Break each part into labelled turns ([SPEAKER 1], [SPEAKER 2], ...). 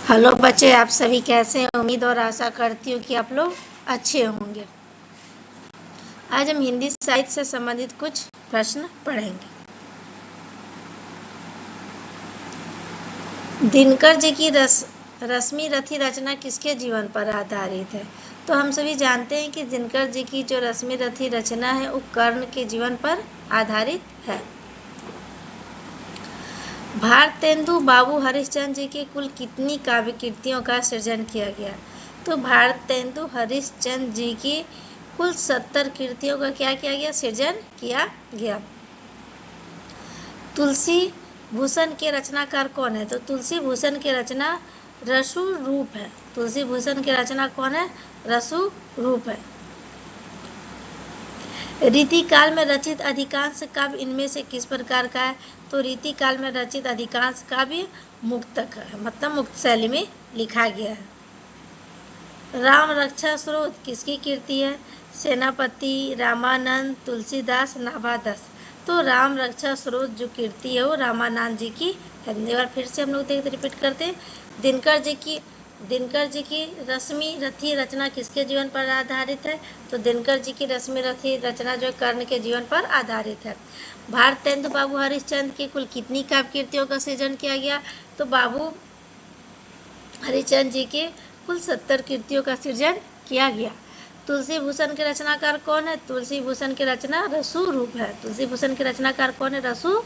[SPEAKER 1] Hello बच्चे, आप सभी कैसे हैं? उम्मीद और आशा करती हूँ कि आप लोग अच्छे होंगे। आज हम हिंदी साहित्य से संबंधित कुछ प्रश्न पढ़ेंगे। दिनकर जी की रश्मि रथी रचना किसके जीवन पर आधारित है? तो हम सभी जानते हैं कि दिनकर जी की जो रश्मि रथी रचना है वो कर्ण के जीवन पर आधारित है। भारतेंदु बाबू हरिश्चंद्र जी की कुल कितनी काव्य कृतियों का सृजन किया गया? तो भारतेंदु हरिश्चंद्र जी की कुल 70 कृतियों का क्या किया गया? सृजन किया गया। तुलसी भूषण के रचनाकार कौन है? तो तुलसी भूषण के रचना रसु रूप है। तुलसी भूषण के रचना कौन है? रसु रूप है। रीति काल में रचित अधिकांश काव्य इनमें से किस प्रकार का है? तो रीति काल में रचित अधिकांश काव्य मुक्तक है, मतलब मुक्त शैली में लिखा गया है। राम रक्षा स्रोत किसकी कृति है? सेनापति, रामानंद, तुलसीदास, नाभादास। तो राम रक्षा स्रोत जो कृति है वो रामानंद जी की है। एक बार फिर से हम लोग रिपीट करते हैं। दिनकर जी की रश्मि रथी रचना किसके जीवन पर आधारित है? तो दिनकर जी की रश्मि रथी रचना जो कर्ण के जीवन पर आधारित है। भारतेंदु बाबू हरिश्चंद्र की कुल कितनी काव्य कृतियों का सृजन किया गया? तो बाबू हरिश्चंद्र जी के कुल 70 कृतियों का सृजन किया गया। तुलसी भूषण के रचनाकार कौन है? तुलसी भूषण के रचना रसु रूप है। तुलसी भूषण के रचनाकार कौन है? रसु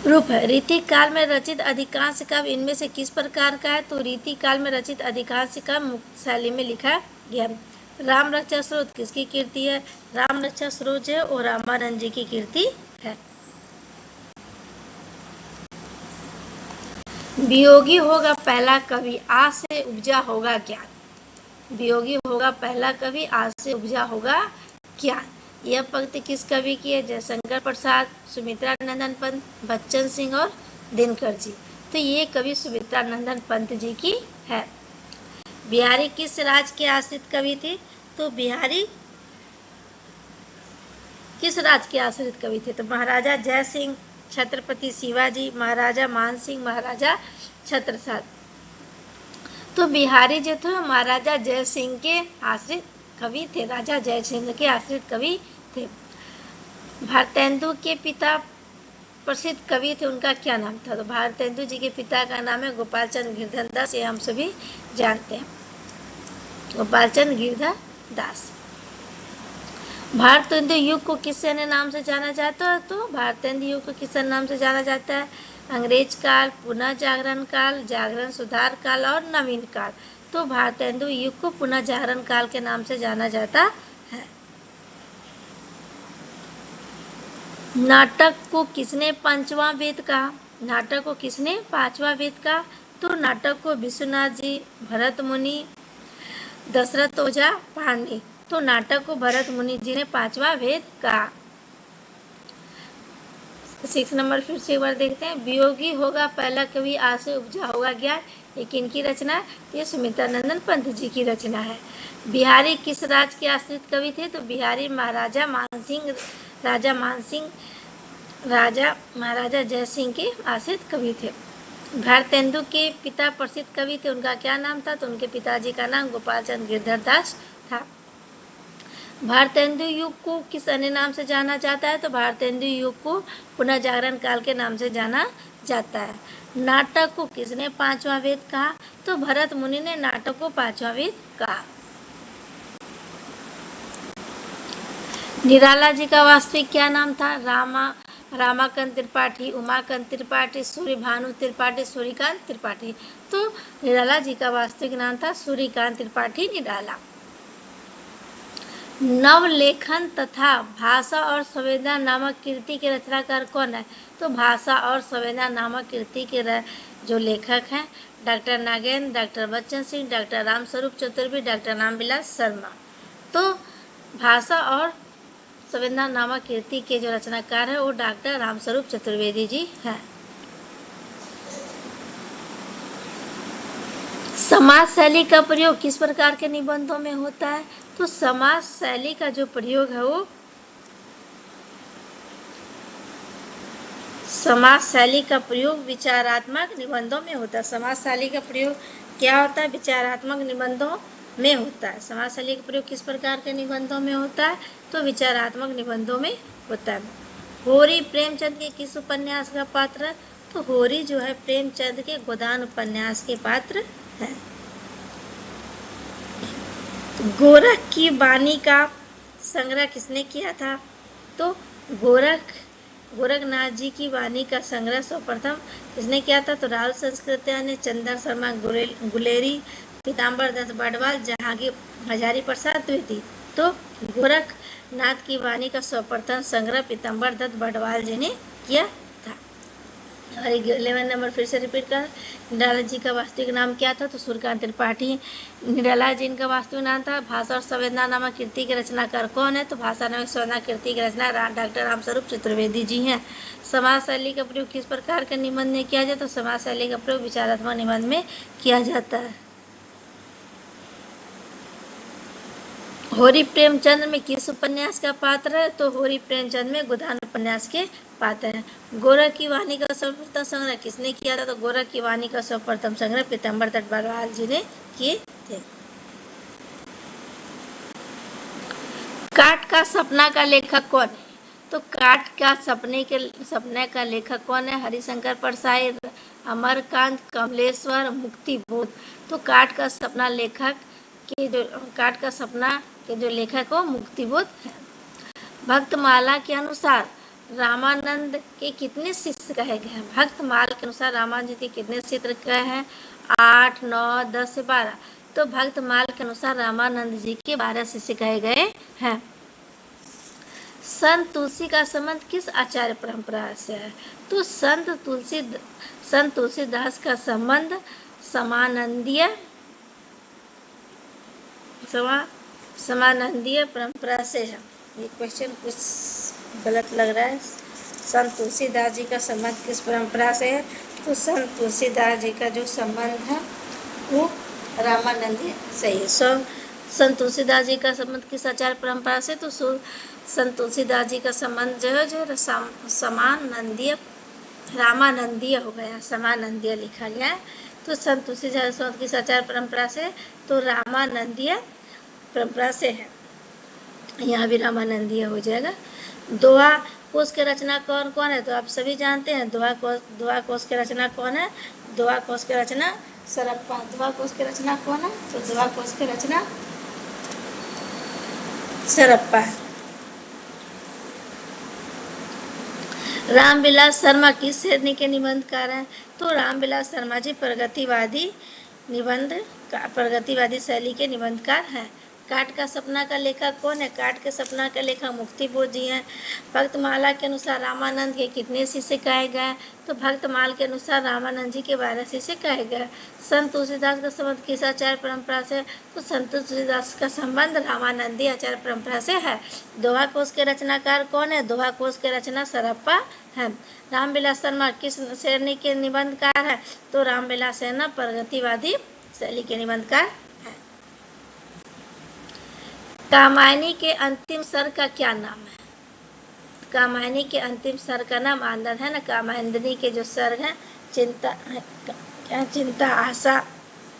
[SPEAKER 1] रूप है। रीति काल में रचित अधिकांश काव्य इनमें से किस प्रकार का है? तो रीति काल में रचित अधिकांश काव्य मुक्त शैली में लिखा गया। राम रक्षा स्रोत किसकी कृति है? राम रक्षा स्रोत है और रामानंद जी की कृति है। वियोगी होगा पहला कवि, आज से उपजा होगा ज्ञान। वियोगी होगा पहला कवि, आज से उपजा होगा ज्ञान। यह पंक्ति किस कवि की है? जयशंकर प्रसाद, सुमित्रा नंदन पंत, बच्चन सिंह और दिनकर जी। तो ये कवि सुमित्रा नंदन पंत जी की है। बिहारी किस राज के आश्रित कवि थे? तो बिहारी किस राज के आश्रित कवि थे? तो महाराजा जय सिंह, छत्रपति शिवाजी, महाराजा मान सिंह, महाराजा छत्रसाल। तो बिहारी जो थे महाराजा जय सिंह के आश्रित कवि थे, राजा जय सिंह के आश्रित कवि थे। भारतेंदु के पिता प्रसिद्ध कवि थे, उनका क्या नाम था? तो भारतेंदु जी के पिता का नाम है गोपाल चंद गिरधर दास, ये हम सभी जानते हैं, गोपाल चंद गिरधर दास। भारतेंदु युग को किस अन्य नाम से जाना जाता है? तो भारतेंदु युग को किस नाम से जाना जाता है? अंग्रेज काल, पुनः जागरण काल, जागरण सुधार काल और नवीन काल। तो भारतेंदु युग को पुनः जागरण काल के नाम से जाना जाता है। नाटक को किसने पांचवा वेद कहा? नाटक को किसने पांचवा वेद कहा? तो नाटक को विश्वनाथ जी, भरत मुनि, दशरथ ओझा, पांडे। तो नाटक को भरत मुनि जी ने पांचवा वेद कहा। 6 नंबर फिर से एक बार देखते हैं। वियोगी होगा पहला कवि, आज से उपजा होगा ज्ञान, ये किनकी रचना है? ये सुमित्रा नंदन पंत जी की रचना है। बिहारी किस राज के आश्रित कवि थे? तो बिहारी महाराजा मानसिंह, राजा महाराजा जय सिंह के आश्रित कवि थे। भारतेंदु के पिता प्रसिद्ध कवि थे, उनका क्या नाम था? तो उनके पिताजी का नाम गोपाल चंद गिरधर दास था। भारतेंदु युग को किस अन्य नाम से जाना जाता है? तो भारतेंदु युग को पुनः जागरण काल के नाम से जाना जाता है। नाटक को किसने पांचवा वेद कहा? तो भरत मुनि ने नाटक को पांचवा वेद कहा। निराला जी का वास्तविक क्या नाम था? रामाकांत त्रिपाठी, उमाकांत त्रिपाठी, सूर्यभानु त्रिपाठी, सूर्यकांत त्रिपाठी। तो निराला जी का वास्तविक नाम था सूर्यकांत त्रिपाठी निराला। नवलेखन तथा भाषा और संवेदना नामक कृति के रचनाकार कौन है? तो भाषा और संवेदना नामक कृति के जो लेखक हैं doctor Nagendra, doctor Bachchan Singh, doctor Ramswaroop Chaturvedi, doctor Ramvilas Sharma. तो भाषा और संवेदना नामक कृति के जो रचनाकार है वो डॉक्टर रामस्वरूप चतुर्वेदी जी हैं। समाज शैली का प्रयोग किस प्रकार के निबंधों में होता है? तो समाज शैली का जो प्रयोग है वो समास शैली का प्रयोग विचारात्मक निबंधों में होता है। समास शैली का प्रयोग क्या होता है? विचारात्मक निबंधों में होता है। समास शैली का प्रयोग किस प्रकार के निबंधों में होता है? तो विचारात्मक निबंधों में होता है। होरी प्रेमचंद के किस उपन्यास का पात्र है? तो होरी जो है प्रेमचंद के गोदान उपन्यास के पात्र है। गोरख की वाणी का संग्रह किसने किया था? तो गोरखनाथ जी की वाणी का संग्रह सर्वप्रथम किसने किया था? तो राहुल संस्कृत्या ने, चंद्र शर्मा गुलेरी, पीताम्बर दत्त बड़वाल, जहांगीर हजारी प्रसाद द्विवेदी। तो गोरखनाथ की वाणी का सर्वप्रथम संग्रह पीताम्बर दत्त बड़वाल जी ने किया था। और 11 नंबर फिर से रिपीट कर, निराला जी का वास्तविक नाम क्या था? तो सूर्यकांत त्रिपाठी निराला जी इनका वास्तविक नाम था। भाषा और संवेदना नामक कृति के रचनाकार कौन है? तो भाषा नामक संवेदना कृति के रचना डॉक्टर रामस्वरूप चतुर्वेदी जी हैं। समास शैली का प्रयोग किस प्रकार के निबंध में किया जाए? तो समास शैली का प्रयोग विचारात्मक निबंध में किया जाता है। होरी प्रेमचंद में किस उपन्यास का पात्र है? तो होरी प्रेमचंद में गोदान उपन्यास के पात्र है। गोरख की वाणी का सर्वप्रथम संग्रह किसने किया था? तो गोरख की वाणी का सर्वप्रथम संग्रह पीताम्बर दत्त बड़वाल जी ने किए थे। काट का सपना का लेखक कौन है? तो काट का सपने का लेखक कौन है? हरिशंकर परसाई, अमरकांत, कमलेश्वर, मुक्तिबोध। तो काट का सपना के जो लेखक हो मुक्तिबोध है। भक्तमाला के अनुसार रामानंद के कितने शिष्य कहे गए हैं? भक्तमाला के अनुसार रामानंद जी के कितने शिष्य कहे हैं? 8, 9, 10 से 12। तो भक्तमाला के अनुसार रामानंद जी के 12 शिष्य कहे गए हैं। संत तुलसी का संबंध किस आचार्य परंपरा से है? तो संत तुलसीदास का संबंध समानंदीय परंपरा से है। ये क्वेश्चन कुछ गलत लग रहा है। संत तुलसीदास जी का संबंध किस परंपरा से है? तो संत तुलसीदास जी का जो संबंध है वो रामानंदी से है। संत तुलसीदास जी का संबंध किस आचार्य परंपरा से? तो संत तुलसीदास जी का संबंध जो है समानंदीय रामानंदीय हो गया, समानंदीय लिखा गया है। तो संत तुलसीदास जी किस आचार्य परंपरा से? तो रामानंदीय परंपरा से है। यहाँ भी रामानंदीय हो जाएगा। दोहा कोश के रचना कौन कौन है? तो आप सभी जानते हैं दोहा कोश के रचना कौन है? दोहा कोश के रचना सरप्पा। दोहा कोश के रचना कौन है? तो दोहा कोश के रचना सरप्पा। रामविलास शर्मा किस श्रेणी के निबंधकार हैं? तो रामविलास शर्मा जी प्रगतिवादी शैली के निबंधकार हैं। काट का सपना का लेखक कौन है? काट के सपना का लेखक मुक्तिबोध जी हैं। भक्तमाला के अनुसार रामानंद के कितने शिष्य कहे गए? तो भक्तमाल के अनुसार रामानंद जी के 12 शिष्य कहे गए। संत तुलसीदास का संबंध किस आचार्य परंपरा से? तो संत तुलसीदास का संबंध रामानंदी आचार्य परंपरा से है। दोहा कोश के रचनाकार कौन है? दोहा कोश के रचना सरप्पा है। रामविलास शर्मा किस श्रेणी के निबंधकार है? तो रामविलास शर्मा प्रगतिवादी शैली के निबंधकार है। कामायनी के अंतिम सर्ग का क्या नाम है? कामायनी के अंतिम सर्ग का नाम आनंद है ना। कामायनी के जो सर्ग है चिंता, आशा,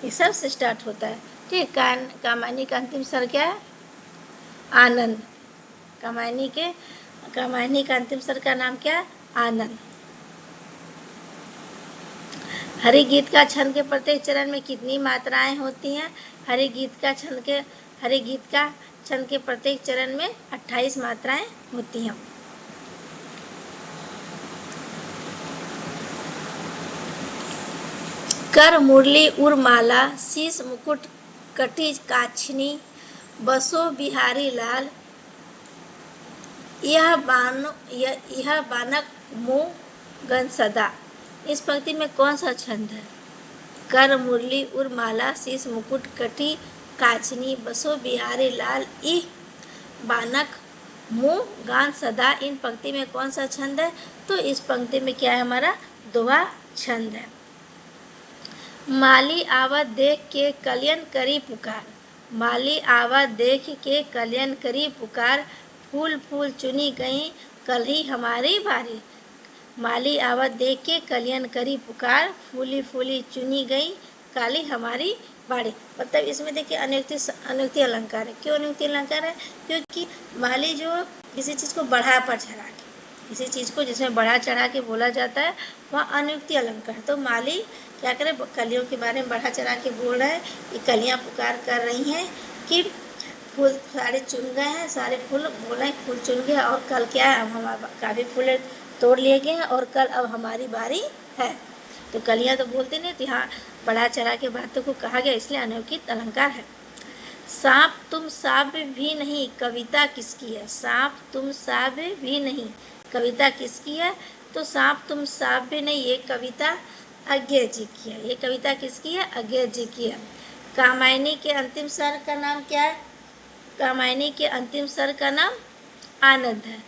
[SPEAKER 1] ये सब से स्टार्ट होता है। ठीक, कामायनी का अंतिम सर्ग क्या है? आनंद। कामायनी का अंतिम सर्ग का नाम क्या है? आनंद। हरि गीत का छंद के प्रत्येक चरण में कितनी मात्राएं होती हैं? हरि गीत का छंद के प्रत्येक चरण में 28 मात्राएं होती हैं। कर मुरली उर्माला, शीश मुकुट कटी काछनी, बसो बिहारी लाल, यह बानक मुँह गन सदा। इस पंक्ति में कौन सा छंद है? कर मुरली उर्माला, शीश मुकुट कटी काछनी, बसो बिहारी लाल, इह बानक मुँह गान सदा। इन पंक्ति में कौन सा छंद है? तो इस पंक्ति में क्या है? हमारा दोहा छंद है। माली आवत देख के कलियन करी पुकार, माली आवत देख के कलियन करी पुकार, फूल फूल चुनी गई कल ही हमारी बारी। माली आवत देख के कलियन करी पुकार, फूली फूली चुनी गई काली हमारी बाड़ी। मतलब इसमें देखिए अनुक्ति अलंकार है। क्यों अनुक्ति अलंकार है? क्योंकि माली जो किसी चीज़ को बढ़ा पर चढ़ा के, किसी चीज़ को जिसमें बढ़ा चढ़ा के बोला जाता है वह अनुक्ति अलंकार। तो माली क्या करे, कलियों के बारे में बढ़ा चढ़ा के बोल रहा है कि कलियाँ पुकार कर रही हैं कि फूल सारे चुन गए हैं, सारे फूल बोले फूल चुन गए और कल क्या है, अब हमारा काफ़ी फूल तोड़ लिए गए हैं और कल अब हमारी बारी है। तो कलियाँ तो बोलते नहीं, तो यहाँ बढ़ा चढ़ा के बातों को कहा गया, इसलिए अनौकित अलंकार है। सांप तुम साब भी नहीं कविता किसकी है? सांप तुम साब भी नहीं कविता किसकी है? तो सांप तुम साब भी नहीं, ये कविता अज्ञेय जी की है। ये कविता किसकी है? अज्ञेय जी की है। कामायनी के अंतिम स्वर का नाम क्या है? कामायनी के अंतिम स्वर का नाम आनंद है।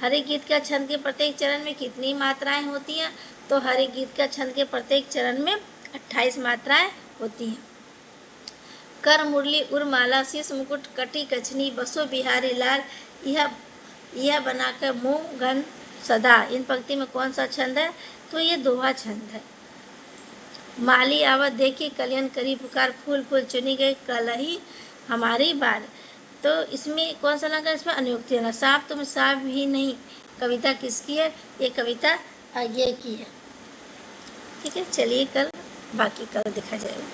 [SPEAKER 1] हरि गीत का छंद के प्रत्येक चरण में कितनी मात्राएं होती हैं? तो हरि गीत का छंद के प्रत्येक चरण में 28 मात्राएं होती हैं। कर मुरली उर्माला शीश मुकुट कटी कछनी बसो बिहारी लाल, यह बनाकर मुँह घन सदा। इन पंक्ति में कौन सा छंद है? तो ये दोहा छंद है। माली आवत देखी कलियन करी पुकार, फूल फूल चुनी गई कलही हमारी बार। तो इसमें कौन सा अलंकार? इसमें अनुक्ति है। सांप तुम साफ भी नहीं कविता किसकी है? ये कविता अज्ञेय की है। ठीक है, चलिए कल बाकी कल देखा जाएगा।